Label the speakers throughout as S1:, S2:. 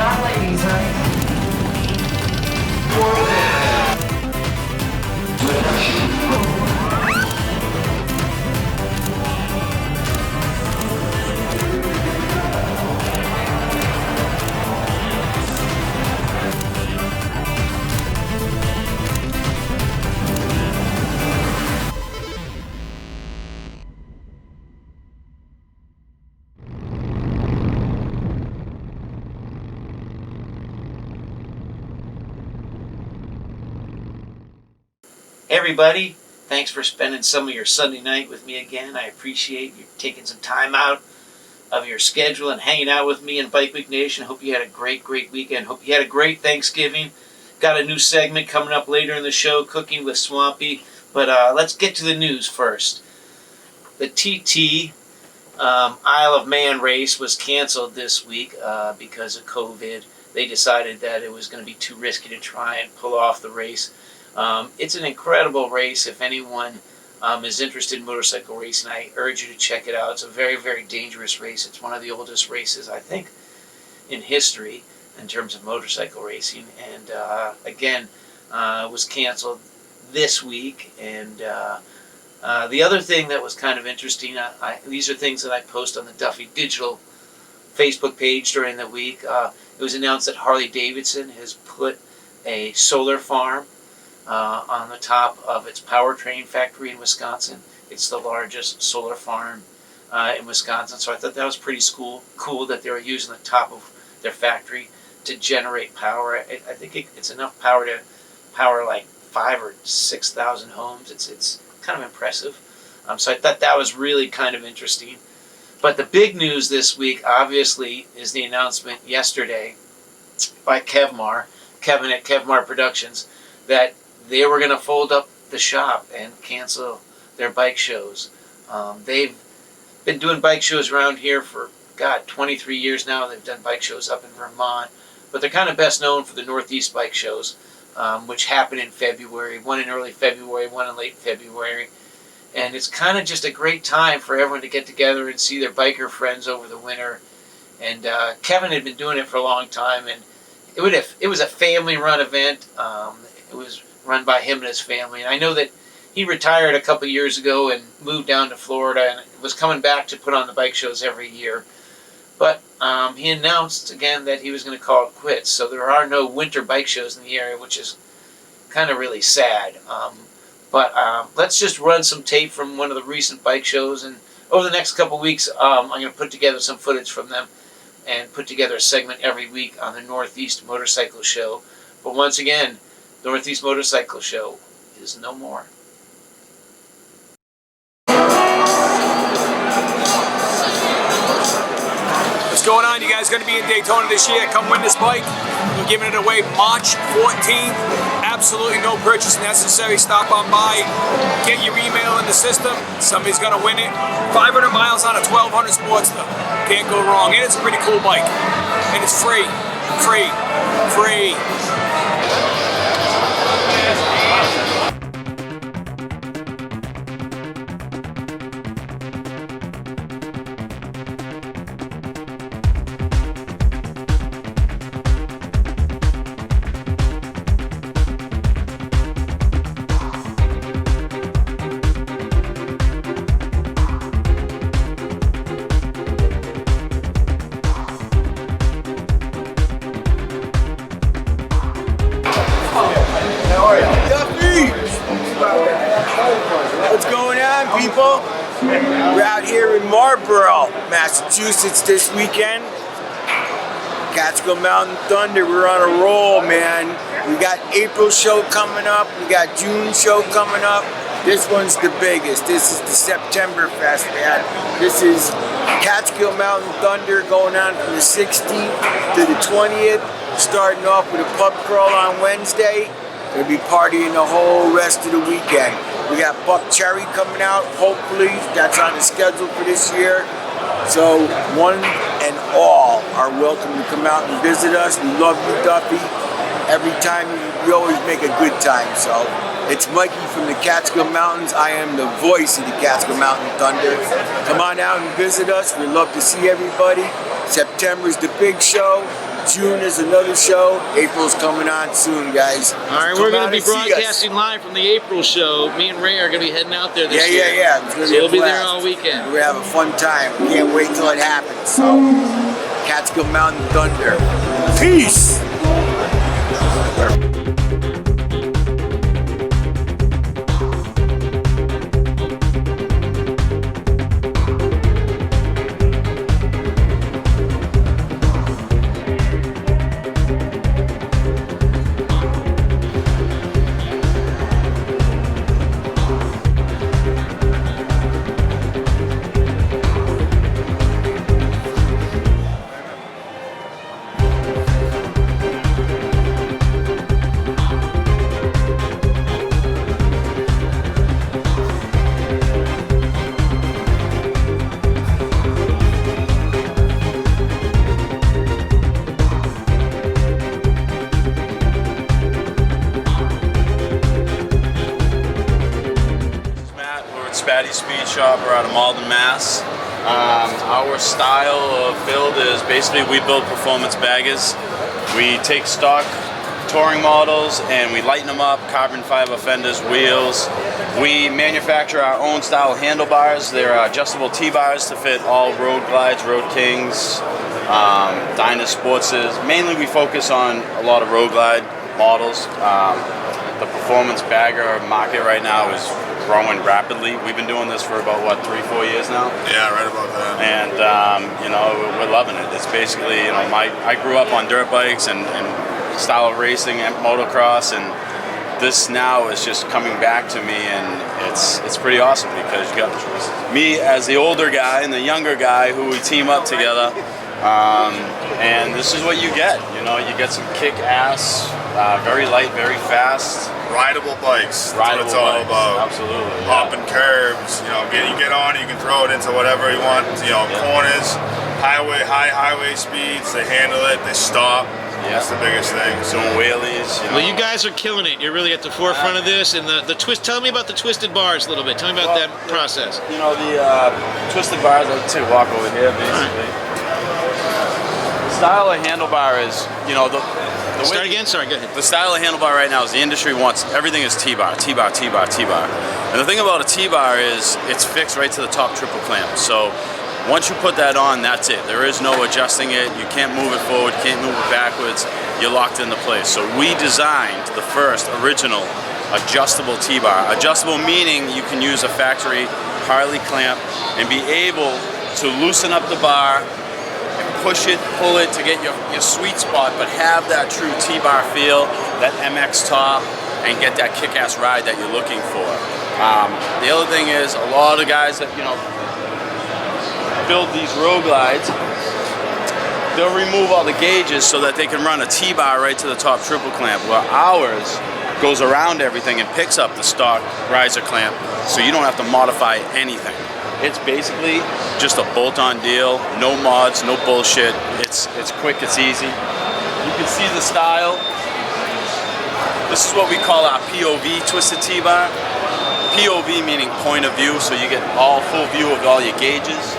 S1: not ladies, honey.
S2: Hey everybody, thanks for spending some of your Sunday night with me again. I appreciate you taking some time out of your schedule and hanging out with me in Bike Week Nation. Hope you had a great weekend. Hope you had a great Thanksgiving. Got a new segment coming up later in the show, Cooking with Swampy. But let's get to the news first. The TT Isle of Man race was canceled this week because of COVID. They decided that it was going to be too risky to try and pull off the race. It's an incredible race. If anyone is interested in motorcycle racing, I urge you to check it out. It's a very dangerous race. It's one of the oldest races, I think, in history in terms of motorcycle racing. And again, it was canceled this week. And the other thing that was kind of interesting, these are things that I post on the Duffy Digital Facebook page during the week. It was announced that Harley-Davidson has put a solar farm on the top of its powertrain factory in Wisconsin. It's the largest solar farm in Wisconsin, so I thought that was pretty cool that they were using the top of their factory to generate power. I think it's enough power to power like 5,000 or 6,000 homes. It's kind of impressive. So I thought that was really kind of interesting. But the big news this week, obviously, is the announcement yesterday by Kevin at Kevmar Productions, that they were going to fold up the shop and cancel their bike shows. They've been doing bike shows around here for, 23 years now. They've done bike shows up in Vermont. But they're kind of best known for the Northeast bike shows, which happen in February. One in early February, one in late February. And it's kind of just a great time for everyone to get together and see their biker friends over the winter. And Kevin had been doing it for a long time. And it was a family-run event. It was run by him and his family. And I know that he retired a couple years ago and moved down to Florida and was coming back to put on the bike shows every year. But he announced again that he was going to call it quits. So there are no winter bike shows in the area, which is kind of really sad. But let's just run some tape from one of the recent bike shows. And over the next couple weeks, I'm going to put together some footage from them and put together a segment every week on the Northeast Motorcycle Show. But once again, Northeast Motorcycle Show is no more.
S3: What's going on? You guys going to be in Daytona this year? Come win this bike. We're giving it away March 14th. Absolutely no purchase necessary. Stop on by. Get your email in the system. Somebody's going to win it. 500 miles on a 1200 Sportster. Can't go wrong. And it's a pretty cool bike. And it's free. Free. What's going on, people? We're out here in Marlborough, Massachusetts this weekend. Catskill Mountain Thunder, we're on a roll, man. We got April show coming up, we got June show coming up. This one's the biggest. This is the September Fest, man. This is Catskill Mountain Thunder going on from the 16th to the 20th. Starting off with a pub crawl on Wednesday. Gonna be partying the whole rest of the weekend. We got Buck Cherry coming out, hopefully. That's on the schedule for this year. So one and all are welcome to come out and visit us. We love you, Duffy. Every time we always make a good time, so It's Mikey from the Catskill Mountains. I am the voice of the Catskill Mountain Thunder. Come on out and visit us. We'd love to see everybody. September's the big show. June is another show. April's coming on soon, guys.
S2: All right, we're going to be broadcasting live from the April show. Me and Ray are going to be heading out there this year.
S3: Yeah.
S2: So we'll be there all weekend.
S3: We're going to have a fun time. We can't wait till it happens. So, Catskill Mountain Thunder. Peace!
S1: Spatty Speed Shop. We're out of Malden, Mass. Our style of build is basically we build performance baggers. We take stock touring models and we lighten them up, carbon fiber fenders, wheels. We manufacture our own style handlebars. They're adjustable T-bars to fit all Road Glides, Road Kings, Dyna Sportses. Mainly we focus on a lot of Road Glide models. The performance bagger market right now is growing rapidly. We've been doing this for about, what, 3-4 years now?
S4: Yeah, right about that.
S1: And, you know, we're loving it. It's basically, you know, I grew up on dirt bikes and style of racing and motocross, and this now is just coming back to me, and it's pretty awesome because you got me as the older guy and the younger guy who we team up together, and this is what you get. You know, you get some kick-ass, very light, very fast,
S4: rideable bikes. That's what it's all about.
S1: Absolutely.
S4: Hopping curves. You know, you get on, you can throw it into whatever you want. You know, corners, high highway speeds. They handle it. They stop.
S1: Yeah.
S4: That's the biggest thing.
S1: So wheelies. You know.
S2: Well, you guys are killing it. You're really at the forefront of this, and the twist. Tell me about the twisted bars a little bit. Tell me about that process.
S1: You know, the twisted bars. I'll take a walk over here, basically. The style of handlebar is, you know, the
S2: Start again? Sorry, go ahead.
S1: The style of handlebar right now is the industry wants everything is T-bar, T-bar, T-bar, T-bar. And the thing about a T-bar is it's fixed right to the top triple clamp. So once you put that on, that's it. There is no adjusting it. You can't move it forward, can't move it backwards. You're locked into place. So we designed the first original adjustable T-bar. Adjustable meaning you can use a factory Harley clamp and be able to loosen up the bar, push it, pull it to get your sweet spot, but have that true T-bar feel, that MX top, and get that kick-ass ride that you're looking for. The other thing is, a lot of guys that, you know, build these Road Glides, they'll remove all the gauges so that they can run a T-bar right to the top triple clamp, where ours goes around everything and picks up the stock riser clamp, so you don't have to modify anything. It's basically just a bolt-on deal, no mods, no bullshit. It's quick, it's easy. You can see the style. This is what we call our POV twisted T-bar. POV meaning point of view, so you get full view of all your gauges.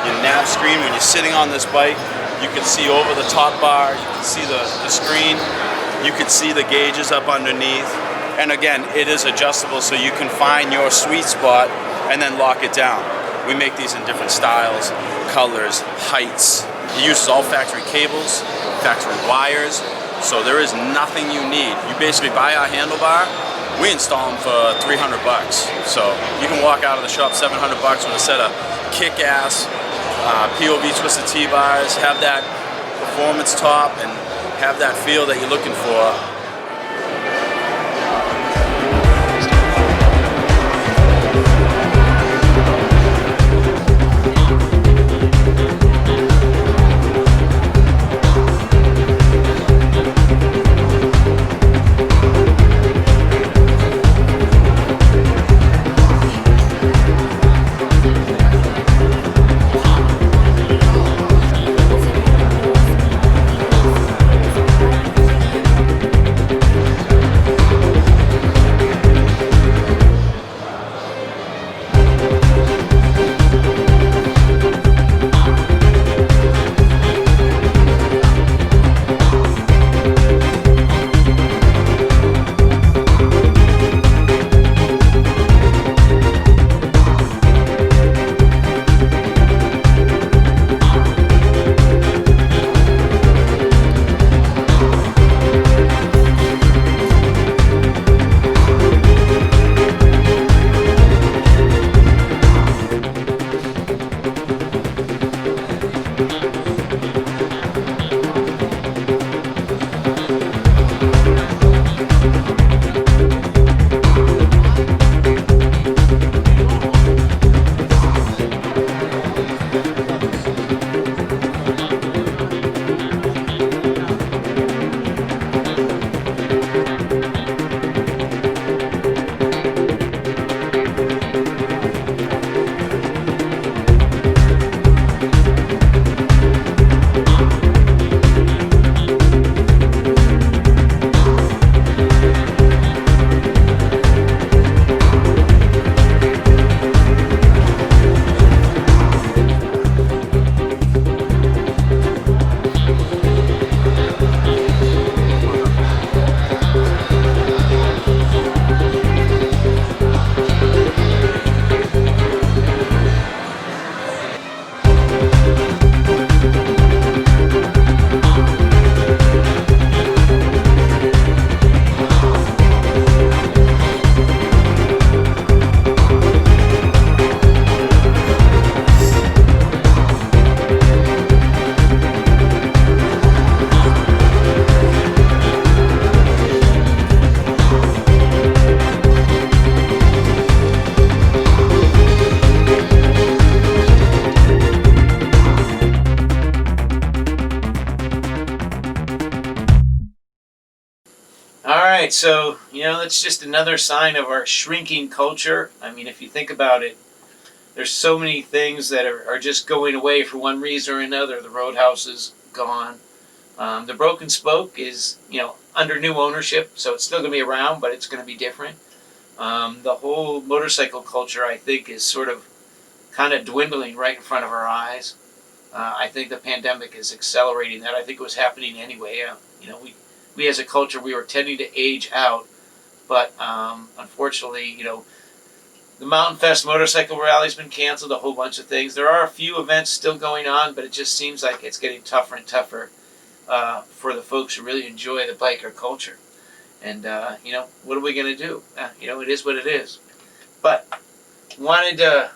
S1: Your nav screen, when you're sitting on this bike, you can see over the top bar, you can see the screen, you can see the gauges up underneath. And again, it is adjustable, so you can find your sweet spot and then lock it down. We make these in different styles, colors, heights. It uses all factory cables, factory wires, so there is nothing you need. You basically buy our handlebar, we install them for $300. So you can walk out of the shop $700 with a set of kick-ass POV twisted T-bars, have that performance top, and have that feel that you're looking for.
S2: right, so, that's just another sign of our shrinking culture. I mean, if you think about it, there's so many things that are just going away for one reason or another. The Roadhouse is gone. The Broken Spoke is, under new ownership, so it's still going to be around, but it's going to be different. The whole motorcycle culture, I think, is sort of kind of dwindling right in front of our eyes. I think the pandemic is accelerating that. I think it was happening anyway. We as a culture, we were tending to age out, but unfortunately, the Mountain Fest motorcycle rally's been canceled, a whole bunch of things. There are a few events still going on, but it just seems like it's getting tougher and tougher for the folks who really enjoy the biker culture. And, what are we going to do? It is what it is. But wanted to,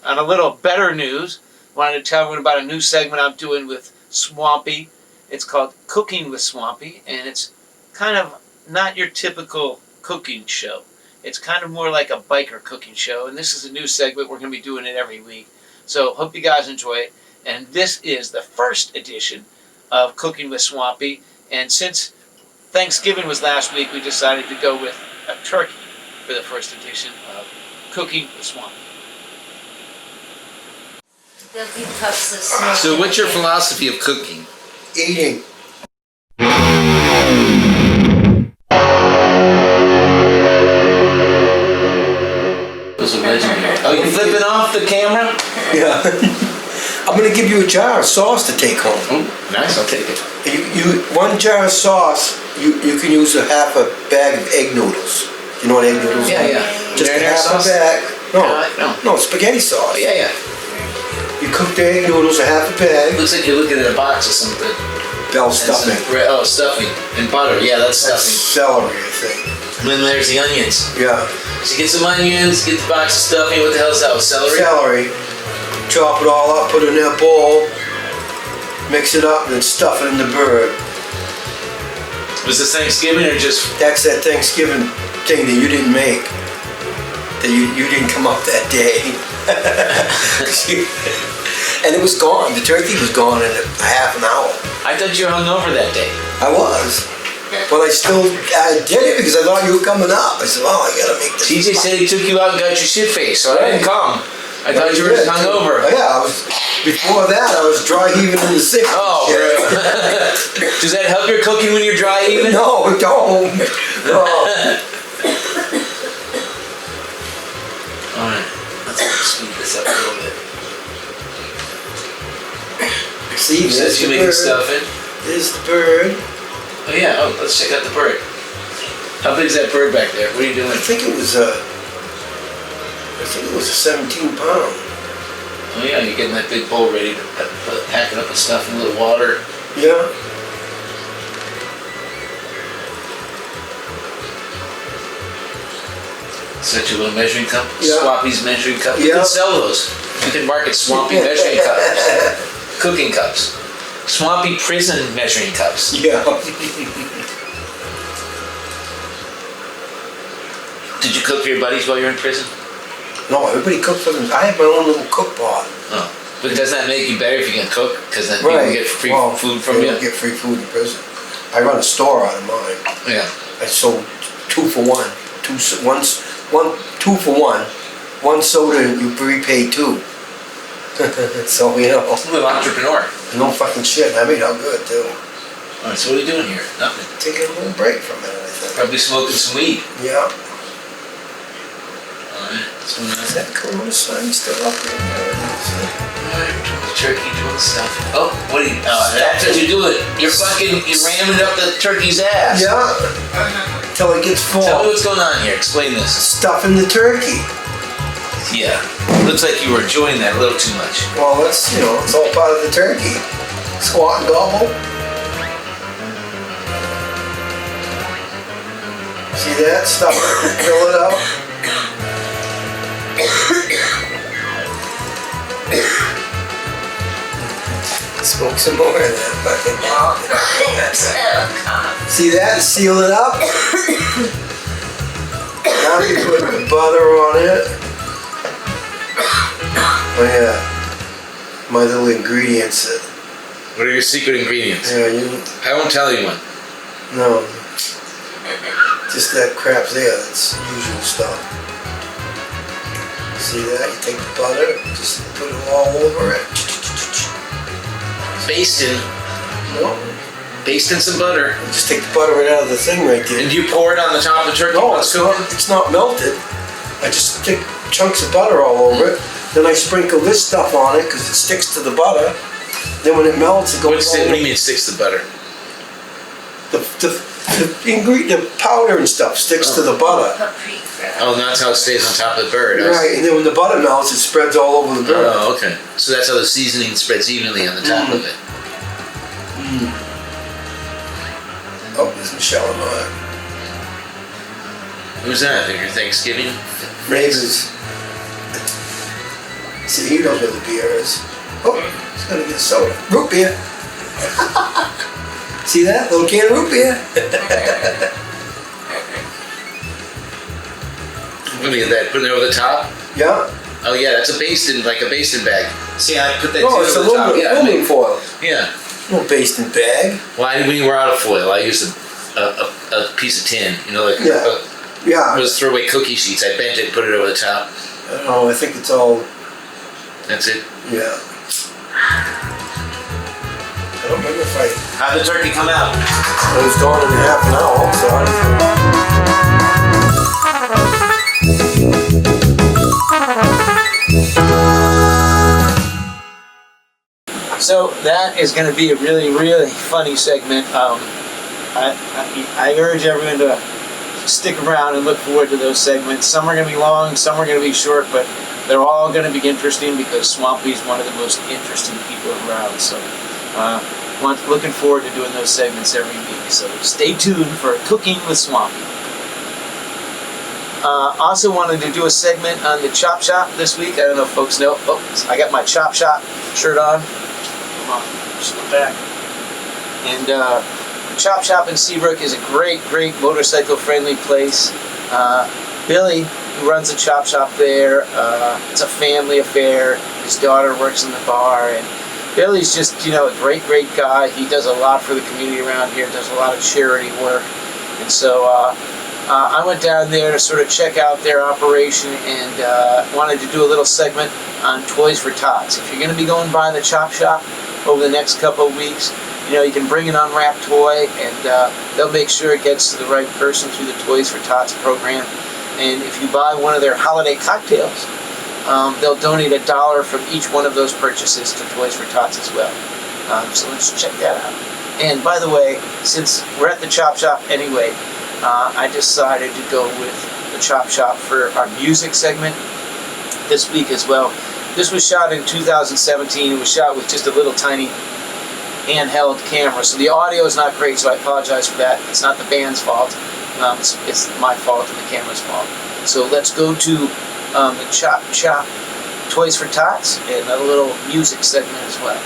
S2: on a little better news, wanted to tell everyone about a new segment I'm doing with Swampy. It's called Cooking with Swampy, and it's kind of not your typical cooking show. It's kind of more like a biker cooking show, and this is a new segment. We're going to be doing it every week. So hope you guys enjoy it. And this is the first edition of Cooking with Swampy. And since Thanksgiving was last week, we decided to go with a turkey for the first edition of Cooking with Swampy.
S5: So what's your philosophy of cooking?
S3: Eating.
S5: Oh, you flipping off the camera?
S6: Yeah. I'm gonna give you a jar of sauce to take home.
S5: Oh, nice, I'll take it.
S6: You one jar of sauce, you can use a half a bag of egg noodles. You know what egg noodles are?
S5: Yeah.
S6: Just a
S5: Marinara
S6: half
S5: sauce?
S6: a bag.
S5: No.
S6: No, spaghetti sauce.
S5: Yeah.
S6: You cook the egg noodles, a half a bag.
S5: Looks like you're looking at a box or something.
S6: Bell
S5: And some
S6: stuffing.
S5: Oh, stuffing. And butter. Yeah, that's
S6: That's
S5: stuffing.
S6: celery, I think.
S5: Then there's the onions.
S6: Yeah.
S5: So get some onions, get the box of stuffing. What the hell is that? With celery?
S6: Celery. Chop it all up, put it in that bowl, mix it up, and then stuff it in the bird.
S5: Was this Thanksgiving or just...
S6: That's that Thanksgiving thing that you didn't make. That you didn't come up that day. And it was gone. The turkey was gone in a half an hour.
S5: I thought you were hungover that day.
S6: I was. But I did it because I thought you were coming up. I said, I gotta make this.
S5: TJ said he took you out and got your shit faced, so I didn't come. I thought you were just hungover.
S6: Yeah, before that I was dry heaving in the sick.
S5: Oh, bro. Does that help your cooking when you're dry even?
S6: No, it don't. No.
S5: Alright, let's speed this up a little bit.
S6: See,
S5: You said
S6: there's
S5: you
S6: the
S5: making
S6: bird.
S5: stuffing?
S6: There's the bird.
S5: Oh yeah, let's check out the bird. How big is that bird back there? What are you doing?
S6: I think it was a 17 pound.
S5: Oh yeah, you're getting that big bowl ready to pack it up with stuff in a little water.
S6: Yeah.
S5: Set your little measuring cup.
S6: Yeah.
S5: Swampy's measuring cup. You
S6: Yeah.
S5: can sell those. You can market Swampy measuring cups. Cooking cups. Swampy prison measuring cups.
S6: Yeah.
S5: Did you cook for your buddies while you were in prison?
S6: No, everybody cooks for them. I have my own little cook pot.
S5: Oh. But doesn't that make you better if you can cook? Because then people get free food from
S6: they
S5: you?
S6: don't get free food in prison. I run a store out of mine.
S5: Yeah.
S6: I sold 2 for 1. 2 for 1. One soda and you prepay 2. So,
S5: A little entrepreneur.
S6: no fucking shit. I made out good too.
S5: Alright, so what are you doing here? Nothing.
S6: Taking a little break from it, I think.
S5: Probably smoking some weed.
S6: Yeah.
S5: Alright, so
S6: Is
S5: nice.
S6: that Corona sign still up there?
S5: Alright, doing the turkey, doing the stuff. Oh, what are you, that's what you're doing. You're ramming up the turkey's ass.
S6: Yeah. Till it gets full.
S5: Tell me what's going on here. Explain this.
S6: Stuffing the turkey.
S5: Yeah. Looks like you were enjoying that a little too much.
S6: Well, that's, it's all part of the turkey. Squat and gobble. See that? Stuff it. Fill it up. Smoke some more of that fucking See that? Seal it up. Now you put the butter on it. Oh yeah. My little ingredients.
S5: What are your secret ingredients?
S6: Yeah, you.
S5: I won't tell anyone.
S6: No. Just that crap's there, that's usual stuff. See that? You take the butter, just put it all over it.
S5: Basting some butter.
S6: You just take the butter right out of the thing right there.
S5: And do you pour it on the top of the turkey?
S6: No, it's not melted. I just stick chunks of butter all over it. Then I sprinkle this stuff on it because it sticks to the butter. Then when it melts, it goes
S5: What do you mean sticks to butter?
S6: The powder and stuff sticks to the butter.
S5: Oh, and that's how it stays on top of the bird.
S6: Right, and then when the butter melts, it spreads all over the bird.
S5: Oh, okay. So that's how the seasoning spreads evenly on the top of it.
S6: Oh, there's Michelle and I.
S5: Who's that? Your Thanksgiving?
S6: Neighbors. See, he knows where the beer is. Oh, he's gonna get soda. Root beer. See that? Little can of root beer.
S5: Let me get that. Put it over the top?
S6: Yeah.
S5: Oh yeah, that's a basting bag. See, I put that
S6: Oh, it's
S5: over the top.
S6: aluminum foil.
S5: Yeah.
S6: No basting bag.
S5: Well, when you were out of foil, I used a piece of tin. You know, like
S6: Yeah.
S5: those throwaway cookie sheets. I bent it, and put it over the top.
S6: I don't know, I think it's all,
S5: That's it.
S6: yeah. I don't remember if
S5: How'd the turkey come out?
S6: I was gone in half an hour, so
S2: So that is going to be a really, really funny segment. I urge everyone to stick around and look forward to those segments. Some are going to be long, some are going to be short, but they're all going to be interesting because Swampy is one of the most interesting people around. So looking forward to doing those segments every week. So stay tuned for Cooking with Swampy. Also wanted to do a segment on the Chop Shop this week. I don't know if folks know. Oh, I got my Chop Shop shirt on. Come on, just look back. And Chop Shop in Seabrook is a great motorcycle-friendly place. Billy, who runs the Chop Shop there, it's a family affair. His daughter works in the bar, and Billy's just, a great guy. He does a lot for the community around here, does a lot of charity work. And so I went down there to sort of check out their operation and wanted to do a little segment on Toys for Tots. If you're going to be going by the Chop Shop over the next couple of weeks, you can bring an unwrapped toy and they'll make sure it gets to the right person through the Toys for Tots program. And if you buy one of their holiday cocktails, they'll donate $1 from each one of those purchases to Toys for Tots as well. So let's check that out. And by the way, since we're at the Chop Shop anyway, I decided to go with the Chop Shop for our music segment this week as well. This was shot in 2017. It was shot with just a little tiny handheld camera, so the audio is not great, so I apologize for that. It's not the band's fault. It's my fault and the camera's fault. So let's go to the Chop Shop Toys for Tots and a little music segment as well.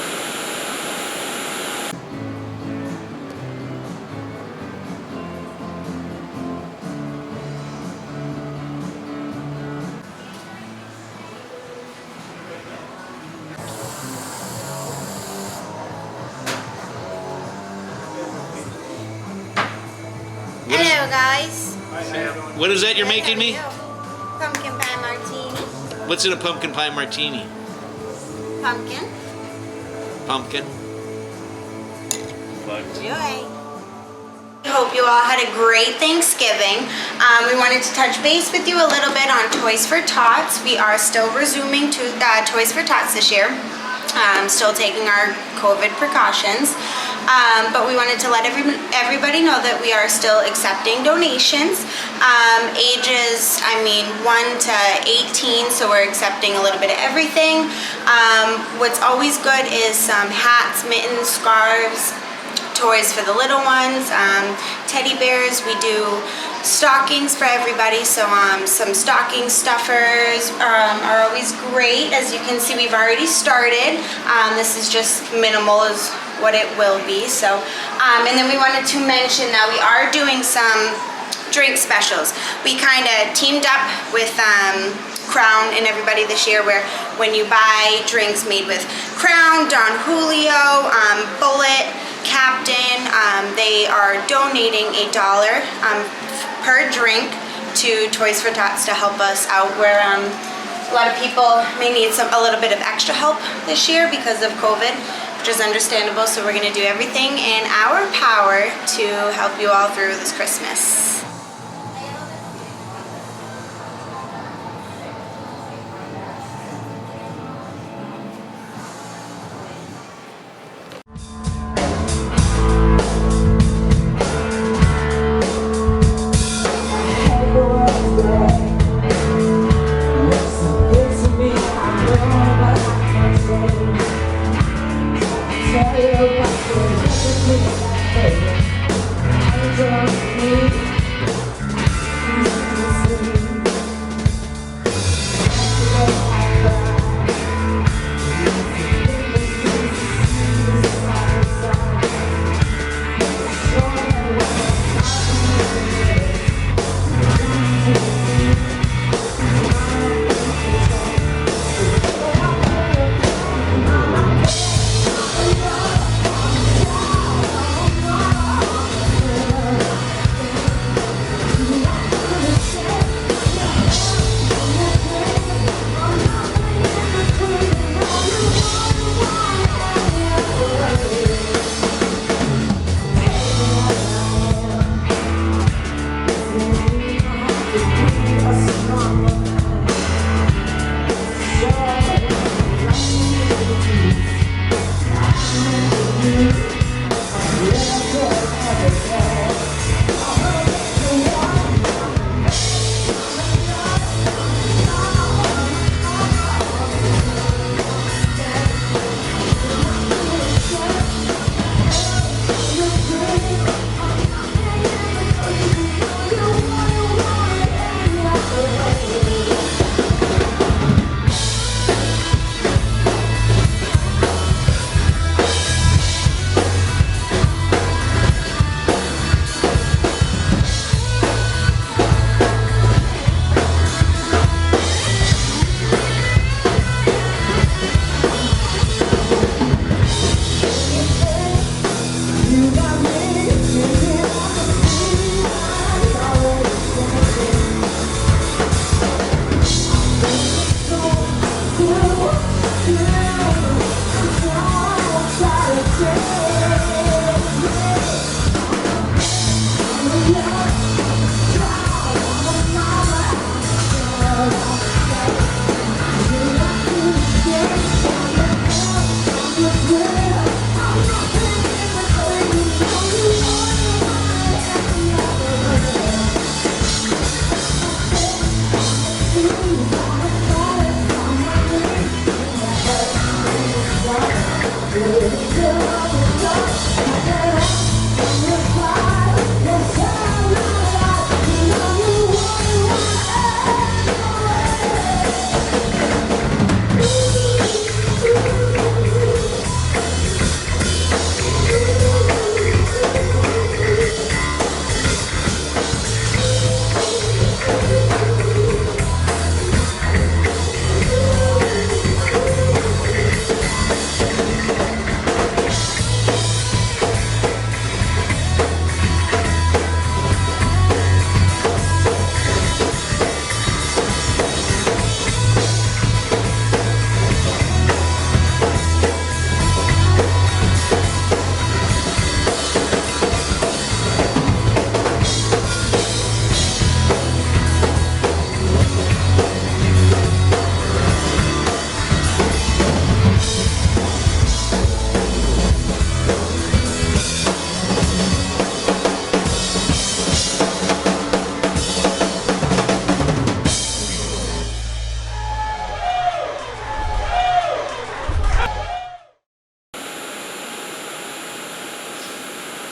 S7: Hello guys.
S2: What is that you're making me?
S7: Pumpkin pie martini.
S2: What's in a pumpkin pie martini?
S7: Pumpkin.
S2: Pumpkin.
S7: Enjoy. We hope you all had a great Thanksgiving. We wanted to touch base with you a little bit on Toys for Tots. We are still resuming to Toys for Tots this year. Still taking our COVID precautions. But we wanted to let everybody know that we are still accepting donations. Ages, 1 to 18, so we're accepting a little bit of everything. What's always good is some hats, mittens, scarves, toys for the little ones, teddy bears. We do stockings for everybody, so some stocking stuffers are always great. As you can see, we've already started. This is just minimal is what it will be. So, and then we wanted to mention that we are doing some drink specials. We kind of teamed up with Crown and everybody this year, where when you buy drinks made with Crown, Don Julio, Bullet, Captain, they are donating $1 per drink to Toys for Tots to help us out where a lot of people may need a little bit of extra help this year because of COVID, which is understandable. So we're going to do everything in our power to help you all through this Christmas.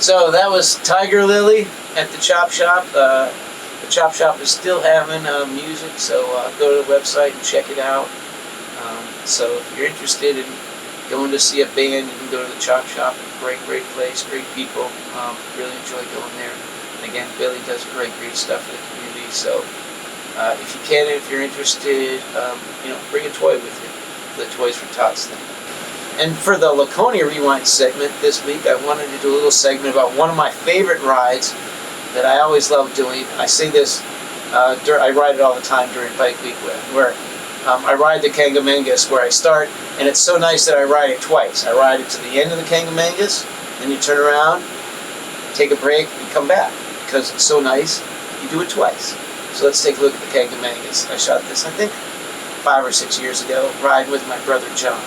S2: So that was Tiger Lily at the Chop Shop. The Chop Shop is still having music, so go to the website and check it out. So if you're interested in going to see a band, you can go to the Chop Shop. Great place, great people. Really enjoy going there. And again, Billy does great stuff for the community. So if you can, if you're interested, bring a toy with you for the Toys for Tots thing. And for the Laconia Rewind segment this week, I wanted to do a little segment about one of my favorite rides that I always love doing. I say this, I ride it all the time during Bike Week, where I ride the Kangamangas where I start, and it's so nice that I ride it twice. I ride it to the end of the Kangamangas, then you turn around, take a break, and come back. Because it's so nice, you do it twice. So let's take a look at the Kangamangas. I shot this, I think, 5 or 6 years ago, riding with my brother John.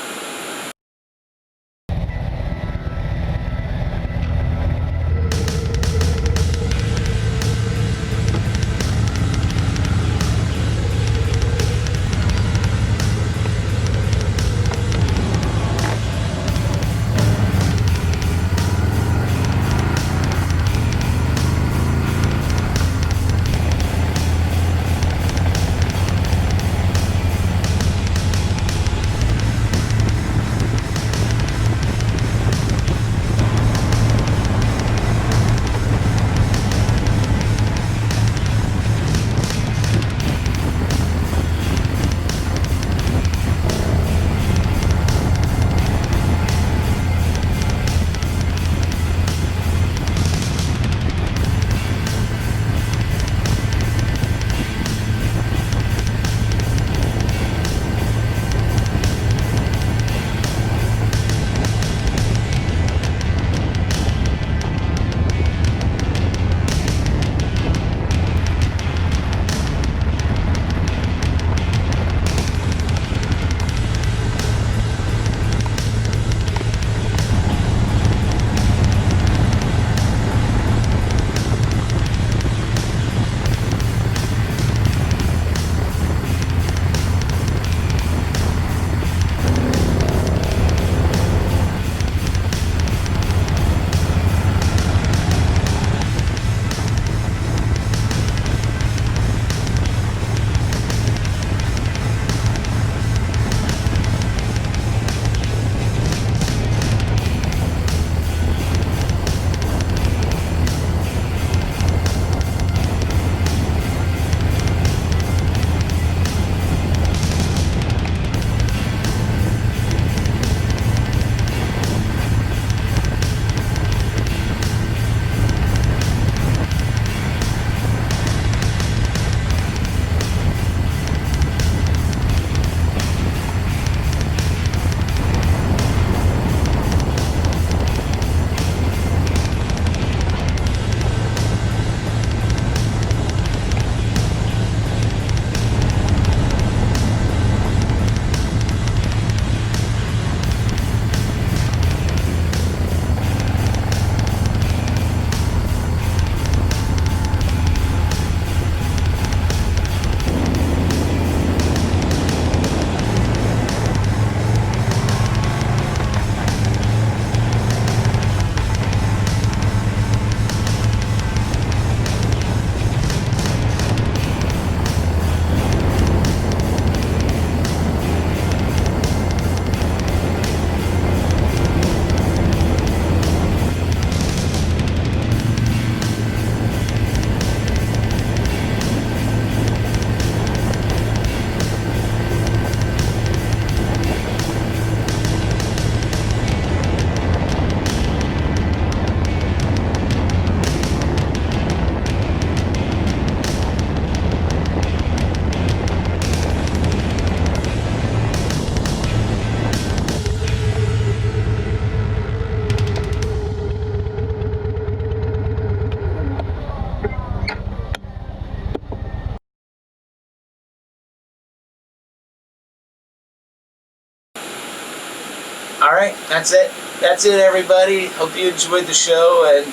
S2: All right, that's it. That's it, everybody. Hope you enjoyed the show. And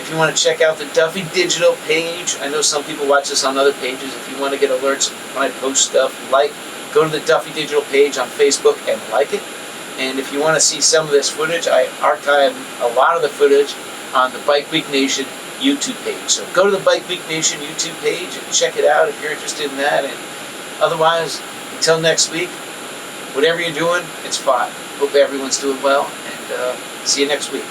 S2: if you want to check out the Duffy Digital page, I know some people watch this on other pages. If you want to get alerts when I post stuff, go to the Duffy Digital page on Facebook and like it. And if you want to see some of this footage, I archive a lot of the footage on the Bike Week Nation YouTube page. So go to the Bike Week Nation YouTube page and check it out if you're interested in that. And otherwise, until next week, whatever you're doing, it's fine. Hope everyone's doing well, and see you next week.